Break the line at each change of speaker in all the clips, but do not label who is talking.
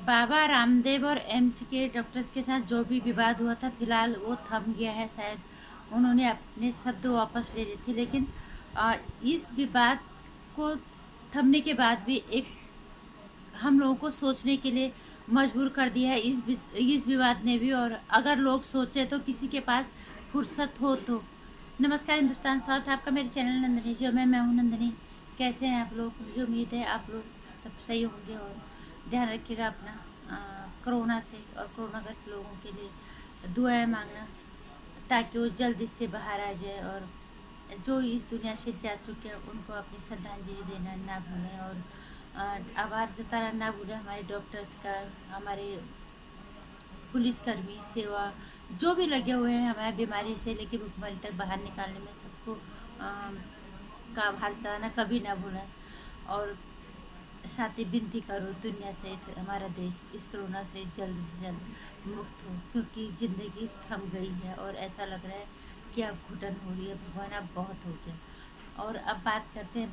बाबा रामदेव और एम्स के डॉक्टर्स के साथ जो भी विवाद हुआ था, फिलहाल वो थम गया है। शायद उन्होंने अपने शब्द वापस ले लिए थे, लेकिन इस विवाद को थमने के बाद भी एक हम लोगों को सोचने के लिए मजबूर कर दिया है इस विवाद ने भी। और अगर लोग सोचे तो किसी के पास फुर्सत हो तो। नमस्कार हिंदुस्तान, स्वागत है आपका मेरे चैनल नंदिनी जो मैं हूँ नंदिनी। कैसे हैं आप लोग? मुझे उम्मीद है आप लोग सब सही होंगे और ध्यान रखिएगा अपना कोरोना से। और कोरोनाग्रस्त लोगों के लिए दुआएं मांगना ताकि वो जल्द इससे बाहर आ जाए, और जो इस दुनिया से जा चुके हैं उनको अपनी श्रद्धांजलि देना ना भूलें, और आभार जताना ना भूलें हमारे डॉक्टर्स का, हमारे पुलिसकर्मी सेवा जो भी लगे हुए हैं हमारे बीमारी से लेकर भुखमरी तक बाहर निकालने में, सबको का आभार जताना कभी ना भूलें। और साथ ही विनती करो दुनिया से हमारा देश इस कोरोना से जल्द मुक्त हो, क्योंकि ज़िंदगी थम गई है और ऐसा लग रहा है कि अब घुटन हो रही है। भगवान अब बहुत हो गया। और अब बात करते हैं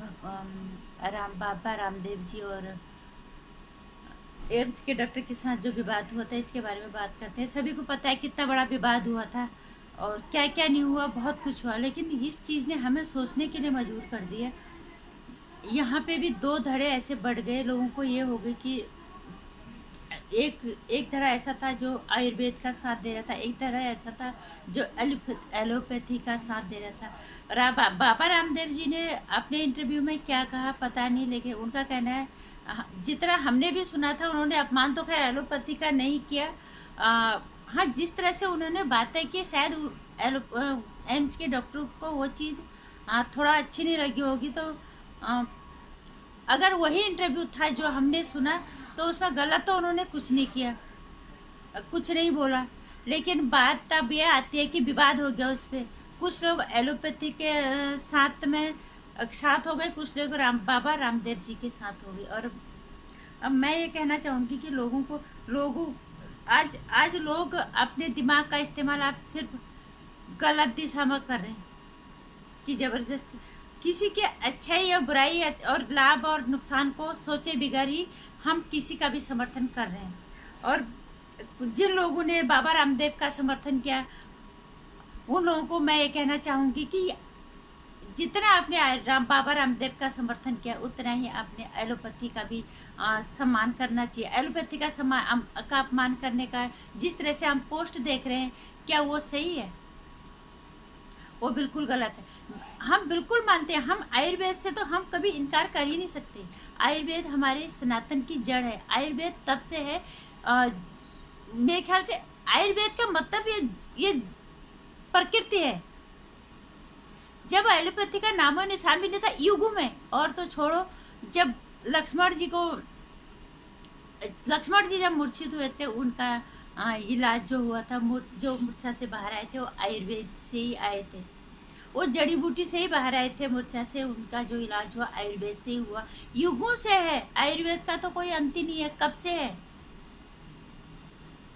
बाबा रामदेव जी और एम्स के डॉक्टर के साथ जो विवाद हुआ था, इसके बारे में बात करते हैं। सभी को पता है कितना बड़ा विवाद हुआ था और क्या क्या नहीं हुआ, बहुत कुछ हुआ, लेकिन इस चीज़ ने हमें सोचने के लिए मजबूर कर दिया। यहाँ पे भी दो धड़े ऐसे बढ़ गए, लोगों को ये हो गए कि एक तरह ऐसा था जो आयुर्वेद का साथ दे रहा था, एक तरह ऐसा था जो एलोपैथी का साथ दे रहा था। बाबा रामदेव जी ने अपने इंटरव्यू में क्या कहा पता नहीं, लेकिन उनका कहना है, जितना हमने भी सुना था, उन्होंने अपमान तो खैर एलोपैथी का नहीं किया। हाँ, जिस तरह से उन्होंने बातें की, शायद एम्स के डॉक्टर को वो चीज़ थोड़ा अच्छी नहीं लगी होगी। तो अगर वही इंटरव्यू था जो हमने सुना, तो उसमें गलत तो उन्होंने कुछ नहीं किया, कुछ नहीं बोला, लेकिन बात तब ये आती है कि विवाद हो गया उस पर। कुछ लोग एलोपैथी के साथ हो गए, कुछ लोग बाबा रामदेव जी के साथ हो गए। और अब मैं ये कहना चाहूँगी कि आज लोग अपने दिमाग का इस्तेमाल आप सिर्फ गलत दिशा में कर रहे हैं कि जबरदस्ती किसी के अच्छाई या बुराई और लाभ और नुकसान को सोचे बिगैर ही हम किसी का भी समर्थन कर रहे हैं। और जिन लोगों ने बाबा रामदेव का समर्थन किया, उन लोगों को मैं ये कहना चाहूँगी कि जितना आपने बाबा रामदेव का समर्थन किया, उतना ही आपने एलोपैथी का भी सम्मान करना चाहिए। एलोपैथी का अपमान करने का जिस तरह से हम पोस्ट देख रहे हैं, क्या वो सही है? वो बिल्कुल गलत है। हम बिल्कुल मानते हैं, हम आयुर्वेद से तो हम कभी इनकार कर ही नहीं सकते। आयुर्वेद हमारे सनातन की जड़ है। आयुर्वेद तब से है, मेरे ख्याल से आयुर्वेद का मतलब ये प्रकृति है। जब एलोपैथी का नामो निशान भी नहीं था युगों में, और तो छोड़ो, जब लक्ष्मण जी जब मूर्छित हुए थे, उनका इलाज जो हुआ था, जो मूर्छा से बाहर आए थे, वो आयुर्वेद से ही आए थे। वो जड़ी बूटी से ही बाहर आए थे मूर्छा से। उनका जो इलाज हुआ आयुर्वेद से ही हुआ, युगों से है। आयुर्वेद का तो कोई अंत ही नहीं है, कब से है।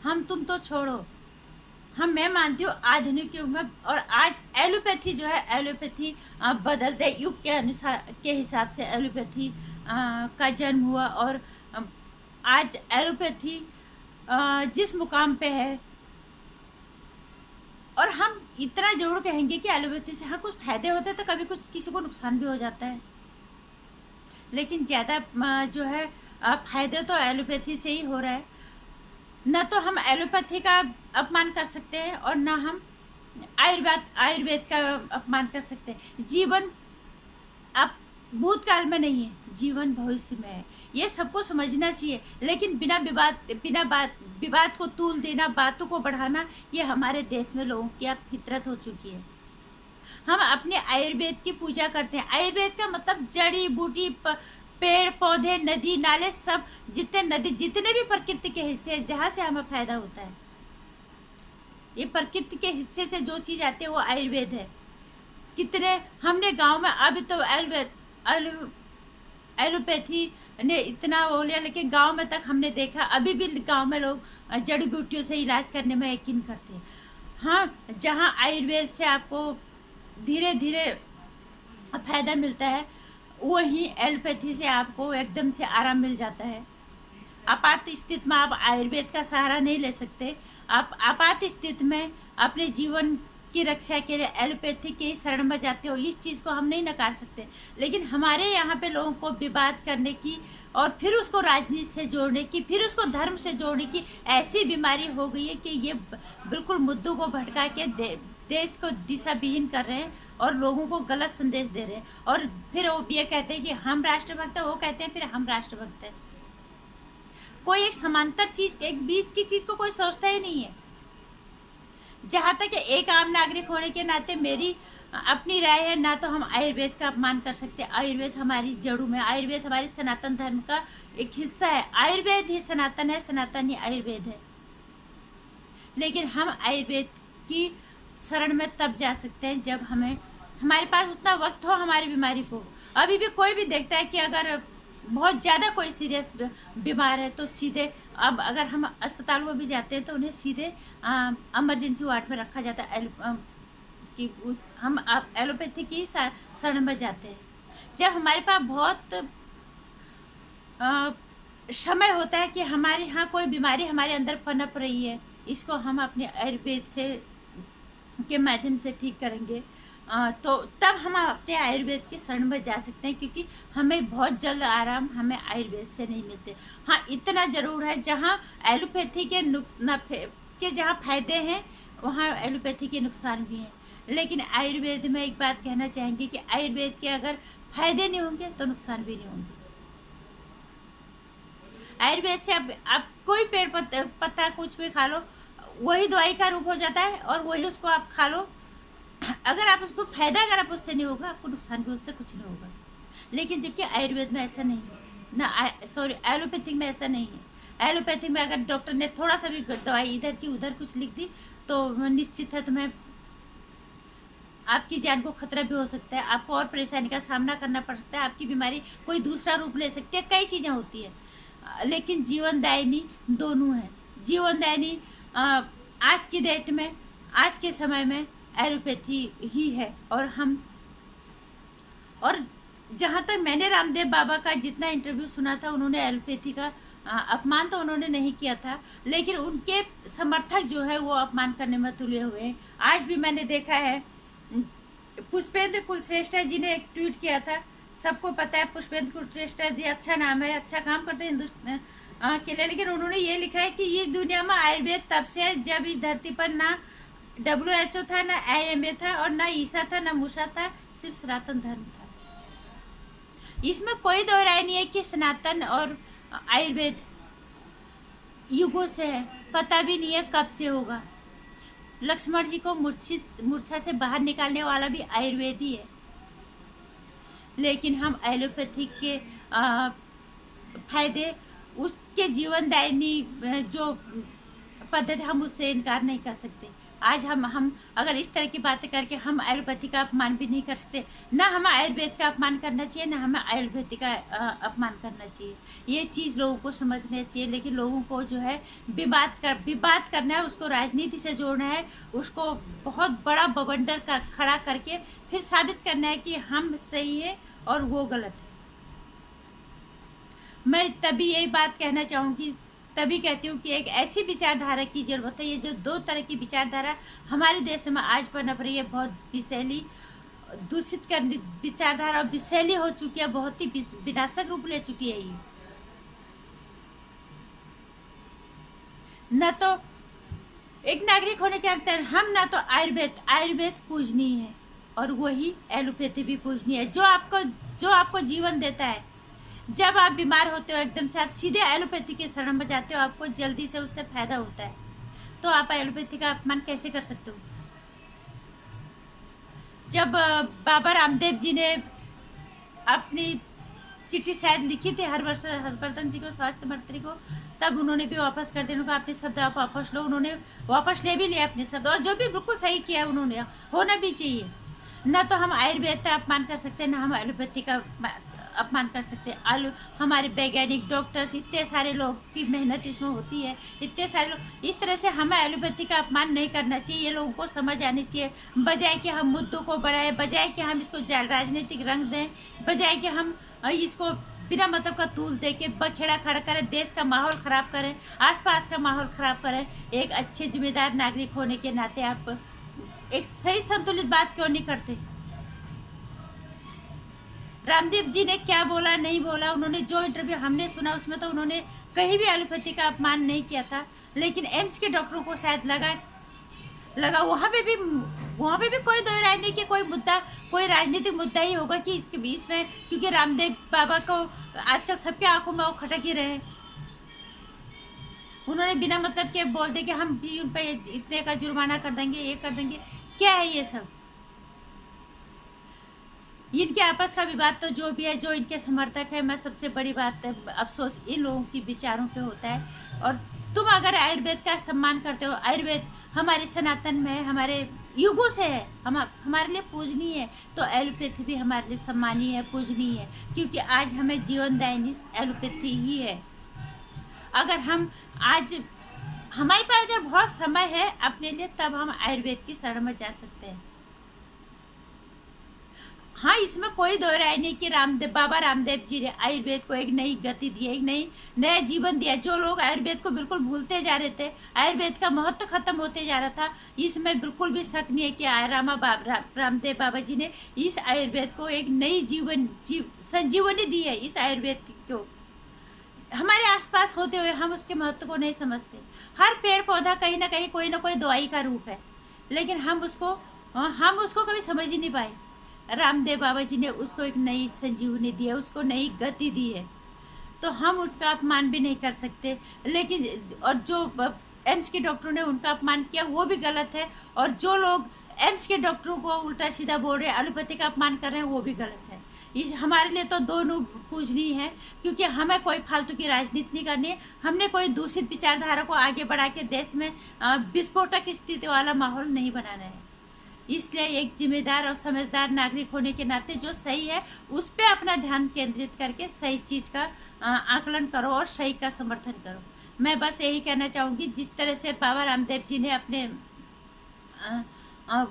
हम तुम तो छोड़ो, मैं मानती हूँ आधुनिक युग में, और आज एलोपैथी जो है, एलोपैथी बदलते युग के अनुसार के हिसाब से एलोपैथी का जन्म हुआ। और आज एलोपैथी जिस मुकाम पे है, और हम इतना जरूर कहेंगे कि एलोपैथी से हाँ कुछ फायदे होते हैं, तो कभी कुछ किसी को नुकसान भी हो जाता है, लेकिन ज़्यादा जो है फायदे तो एलोपैथी से ही हो रहा है। न तो हम एलोपैथी का अपमान कर सकते हैं, और न हम आयुर्वेद का अपमान कर सकते हैं। जीवन अब भूतकाल में नहीं है, जीवन भविष्य में है, ये सबको समझना चाहिए। लेकिन बिना विवाद को तूल देना, बातों को बढ़ाना, ये हमारे देश में लोगों की अब फितरत हो चुकी है। हम अपने आयुर्वेद की पूजा करते हैं। आयुर्वेद का मतलब जड़ी बूटी, पेड़ पौधे, नदी नाले, सब जितने भी प्रकृति के हिस्से हैं, जहाँ से हमें फायदा होता है, ये प्रकृति के हिस्से से जो चीज आती है वो आयुर्वेद है। कितने हमने गांव में, अभी तो एलोपैथी ने इतना हो लिया, लेकिन गांव में तक हमने देखा, अभी भी गांव में लोग जड़ी बूटियों से इलाज करने में यकीन करते हैं। हाँ, जहाँ आयुर्वेद से आपको धीरे धीरे फायदा मिलता है, वहीं एलोपैथी से आपको एकदम से आराम मिल जाता है। आपात स्थिति में आप आयुर्वेद का सहारा नहीं ले सकते। आप आपात स्थिति में अपने जीवन की रक्षा के लिए एलोपैथी के शरण में जाते हो, इस चीज़ को हम नहीं नकार सकते। लेकिन हमारे यहाँ पे लोगों को विवाद करने की और फिर उसको राजनीति से जोड़ने की, फिर उसको धर्म से जोड़ने की ऐसी बीमारी हो गई है कि ये बिल्कुल मुद्दों को भटका के देश को दिशा विहीन कर रहे हैं और लोगों को गलत संदेश दे रहे हैं। और फिर वो ये कहते हैं कि हम राष्ट्रभक्त हैं, वो कहते हैं फिर हम राष्ट्रभक्त हैं। कोई एक समांतर चीज, एक बीच की चीज को कोई सोचता ही नहीं है। जहां तक एक आम नागरिक होने के नाते मेरी अपनी राय है, ना तो हम आयुर्वेद का अपमान कर सकते। आयुर्वेद हमारी जड़ों में, आयुर्वेद हमारे सनातन धर्म का एक हिस्सा है। आयुर्वेद ही सनातन है, सनातन ही आयुर्वेद है। लेकिन हम आयुर्वेद की शरण में तब जा सकते हैं जब हमारे पास उतना वक्त हो हमारी बीमारी को। अभी भी कोई भी देखता है कि अगर बहुत ज़्यादा कोई सीरियस बीमार है तो सीधे, अब अगर हम अस्पताल में भी जाते हैं तो उन्हें सीधे इमरजेंसी वार्ड में रखा जाता है। कि हम एलोपैथी की शरण में जाते हैं जब हमारे पास बहुत समय होता है कि हमारे यहाँ कोई बीमारी हमारे अंदर पनप रही है, इसको हम अपने आयुर्वेद से के माध्यम से ठीक करेंगे। तो तब हम अपने आयुर्वेद के शरण में जा सकते हैं, क्योंकि हमें बहुत जल्द आराम हमें आयुर्वेद से नहीं मिलते। हाँ, इतना जरूर है, जहाँ एलोपैथी के जहाँ फायदे हैं वहाँ एलोपैथी के नुकसान भी हैं। लेकिन आयुर्वेद में एक बात कहना चाहेंगे कि आयुर्वेद के अगर फायदे नहीं होंगे तो नुकसान भी नहीं होंगे। आयुर्वेद से आप कोई पेड़ पत्ता कुछ भी खा लो, वही दवाई का रूप हो जाता है और वही उसको आप खा लो। अगर आप उसको फायदा अगर आप उससे नहीं होगा, आपको नुकसान भी उससे कुछ नहीं होगा। लेकिन जबकि आयुर्वेद में ऐसा नहीं है ना, सॉरी एलोपैथिक में ऐसा नहीं है। एलोपैथिक में अगर डॉक्टर ने थोड़ा सा भी दवाई इधर की उधर कुछ लिख दी तो निश्चित है तुम्हें आपकी जान को खतरा भी हो सकता है, आपको और परेशानी का सामना करना पड़ सकता है, आपकी बीमारी कोई दूसरा रूप ले सकती है, कई चीज़ें होती है। लेकिन जीवनदायिनी दोनों है। जीवनदायिनी आज की डेट में, आज के समय में एलोपैथी ही है। और जहाँ तक मैंने रामदेव बाबा का जितना इंटरव्यू सुना था, उन्होंने एलोपैथी का अपमान तो उन्होंने नहीं किया था, लेकिन उनके समर्थक जो है वो अपमान करने में तुले हुए हैं। आज भी मैंने देखा है, पुष्पेंद्र कुलश्रेष्ठ जी ने एक ट्वीट किया था, सबको पता है पुष्पेंद्र कुलश्रेष्ठ जी अच्छा नाम है, अच्छा काम करते हैं हिंदुस्तान के लिए। लेकिन उन्होंने ये लिखा है कि इस दुनिया में आयुर्वेद तब से है जब इस धरती पर ना WHO था, ना IMA था, और ना ईसा था, ना मूसा था, सिर्फ सनातन धर्म था। इसमें कोई दो राय नहीं है कि सनातन और आयुर्वेद युगों से है, पता भी नहीं है कब से होगा। लक्ष्मण जी को मूर्छा से बाहर निकालने वाला भी आयुर्वेद ही है। लेकिन हम एलोपैथिक के फायदे, उसके जीवनदायिनी जो पद्धति, हम उससे इनकार नहीं कर सकते। आज हम अगर इस तरह की बातें करके हम एलोपैथी का अपमान भी नहीं कर सकते। ना हमें आयुर्वेद का अपमान करना चाहिए, ना हमें आयुर्वेद का अपमान करना चाहिए। ये चीज़ लोगों को समझना चाहिए। लेकिन लोगों को जो है विवाद करना है, उसको राजनीति से जोड़ना है, उसको बहुत बड़ा बवंडर खड़ा करके फिर साबित करना है कि हम सही है और वो गलत है। मैं तभी यही बात कहना चाहूँगी, तभी कहती हूँ कि एक ऐसी विचारधारा की जरूरत है। ये जो दो तरह की विचारधारा हमारे देश में आज पनप रही है, बहुत विषैली, दूषित करने विचारधारा विषैली हो चुकी है, बहुत ही विनाशक रूप ले चुकी है। ये न तो एक नागरिक होने के नाते हम ना तो आयुर्वेद पूजनीय है और वही एलोपैथी भी पूजनीय है, जो आपको जीवन देता है। जब आप बीमार होते हो एकदम से आप सीधे एलोपैथी के शरण में जाते हो, आपको जल्दी से उससे फायदा होता है, तो आप एलोपैथी का अपमान कैसे कर सकते हो? जब बाबा रामदेव जी ने अपनी चिट्ठी शायद लिखी थी हर्षवर्धन जी को, स्वास्थ्य मंत्री को, तब उन्होंने भी वापस कर दिया, उनका अपने शब्द आप वापस लो। उन्होंने वापस ले भी लिया अपने शब्द, और जो भी बिल्कुल सही किया उन्होंने, होना भी चाहिए। न तो हम आयुर्वेद का अपमान कर सकते हैं, न हम एलोपैथी का अपमान कर सकते हैं। हमारे वैज्ञानिक, डॉक्टर्स, इतने सारे लोग की मेहनत इसमें होती है, इतने सारे लोग, इस तरह से हमें एलोपैथी का अपमान नहीं करना चाहिए। ये लोगों को समझ आनी चाहिए, बजाय कि हम मुद्दों को बढ़ाएं, बजाय कि हम इसको राजनीतिक रंग दें, बजाय कि हम इसको बिना मतलब का तूल दे के बखेड़ा खड़ा करें, देश का माहौल खराब करें, आसपास का माहौल खराब करें। एक अच्छे जिम्मेदार नागरिक होने के नाते आप एक सही संतुलित बात क्यों नहीं करते? रामदेव जी ने क्या बोला नहीं बोला, उन्होंने जो इंटरव्यू हमने सुना उसमें तो उन्होंने कहीं भी एलोपैथी का अपमान नहीं किया था, लेकिन एम्स के डॉक्टरों को शायद लगा वहाँ पे भी कोई दो राय नहीं कि कोई मुद्दा, कोई राजनीतिक मुद्दा ही होगा कि इसके बीच में, क्योंकि रामदेव बाबा को आजकल सबके आंखों में वो खटक ही रहे। उन्होंने बिना मतलब के बोल दे कि हम भी उन पे इतने का जुर्माना कर देंगे, ये कर देंगे। क्या है ये सब? इनके आपस का विवाद तो जो भी है, जो इनके समर्थक है, मैं सबसे बड़ी बात है अफसोस इन लोगों की विचारों पे होता है। और तुम अगर आयुर्वेद का सम्मान करते हो, आयुर्वेद हमारे सनातन में है, हमारे युगों से है, हमारे लिए पूजनीय है, तो एलोपैथी भी हमारे लिए सम्मानीय है, पूजनीय है, क्योंकि आज हमें जीवनदायिनी एलोपैथी ही है। अगर हम आज हमारे पास अगर बहुत समय है अपने लिए, तब हम आयुर्वेद की शरण में जा सकते हैं। हाँ, इसमें कोई दो राय नहीं कि बाबा रामदेव जी ने आयुर्वेद को एक नई गति दी, एक नया जीवन दिया। जो लोग आयुर्वेद को बिल्कुल भूलते जा रहे थे, आयुर्वेद का महत्व खत्म होते जा रहा था, इसमें बिल्कुल भी शक नहीं है कि रामदेव बाबा जी ने इस आयुर्वेद को एक नई संजीवनी दी है। इस आयुर्वेद को हमारे आसपास होते हुए हम उसके महत्व को नहीं समझते। हर पेड़ पौधा कहीं ना कहीं कोई ना कोई दवाई का रूप है, लेकिन हम उसको कभी समझ ही नहीं पाए। रामदेव बाबा जी ने उसको एक नई संजीवनी दी है, उसको नई गति दी है, तो हम उनका अपमान भी नहीं कर सकते। लेकिन और जो एम्स के डॉक्टरों ने उनका अपमान किया वो भी गलत है, और जो लोग एम्स के डॉक्टरों को उल्टा सीधा बोल रहे हैं, एलोपैथी का अपमान कर रहे हैं, वो भी गलत है। ये हमारे लिए तो दोनों पूजनीय है, क्योंकि हमें कोई फालतू की राजनीति नहीं करनी है। हमने कोई दूषित विचारधारा को आगे बढ़ा के देश में विस्फोटक स्थिति वाला माहौल नहीं बनाना है। इसलिए एक जिम्मेदार और समझदार नागरिक होने के नाते जो सही है उस पर अपना ध्यान केंद्रित करके सही चीज का आकलन करो और सही का समर्थन करो। मैं बस यही कहना चाहूंगी, जिस तरह से बाबा रामदेव जी ने अपने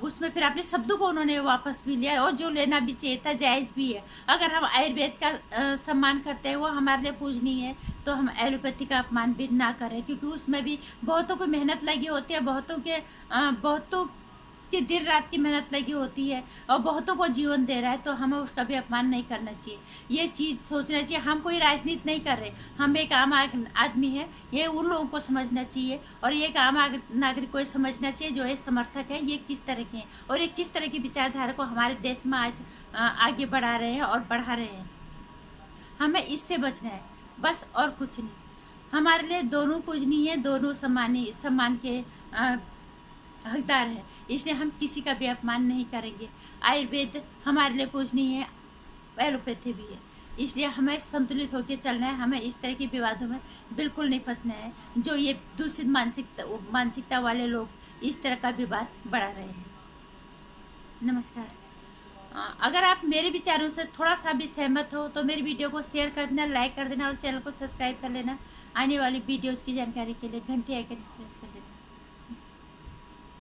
उसमें फिर अपने शब्दों को उन्होंने वापस भी लिया, और जो लेना भी चाहिए था जायज भी है। अगर हम आयुर्वेद का सम्मान करते हैं, वो हमारे लिए पूजनीय है, तो हम एलोपैथी का अपमान भी ना करें, क्योंकि उसमें भी बहुतों को मेहनत लगी होती है, बहुतों की दिन रात की मेहनत लगी होती है, और बहुतों को जीवन दे रहा है, तो हमें उसका भी अपमान नहीं करना चाहिए। ये चीज़ सोचना चाहिए। हम कोई राजनीति नहीं कर रहे, हम एक आम आदमी है, ये उन लोगों को समझना चाहिए, और ये एक आम नागरिक को समझना चाहिए जो ये समर्थक है ये किस तरह के हैं, और ये किस तरह की विचारधारा को हमारे देश में आज आगे बढ़ा रहे हैं और बढ़ा रहे हैं। हमें इससे बचना है बस, और कुछ नहीं। हमारे लिए दोनों पूजनीय है, दोनों सम्मान के हकदार है, इसलिए हम किसी का भी अपमान नहीं करेंगे। आयुर्वेद हमारे लिए पूजनीय है, एलोपैथी भी है, इसलिए हमें संतुलित होकर चलना है। हमें इस तरह के विवादों में बिल्कुल नहीं फंसना है, जो ये दूषित मानसिकता वाले लोग इस तरह का विवाद बढ़ा रहे हैं। नमस्कार। अगर आप मेरे विचारों से थोड़ा सा भी सहमत हो तो मेरी वीडियो को शेयर कर देना, लाइक कर देना, और चैनल को सब्सक्राइब कर लेना। आने वाली वीडियोज़ की जानकारी के लिए घंटी आइकन प्रेस कर देना।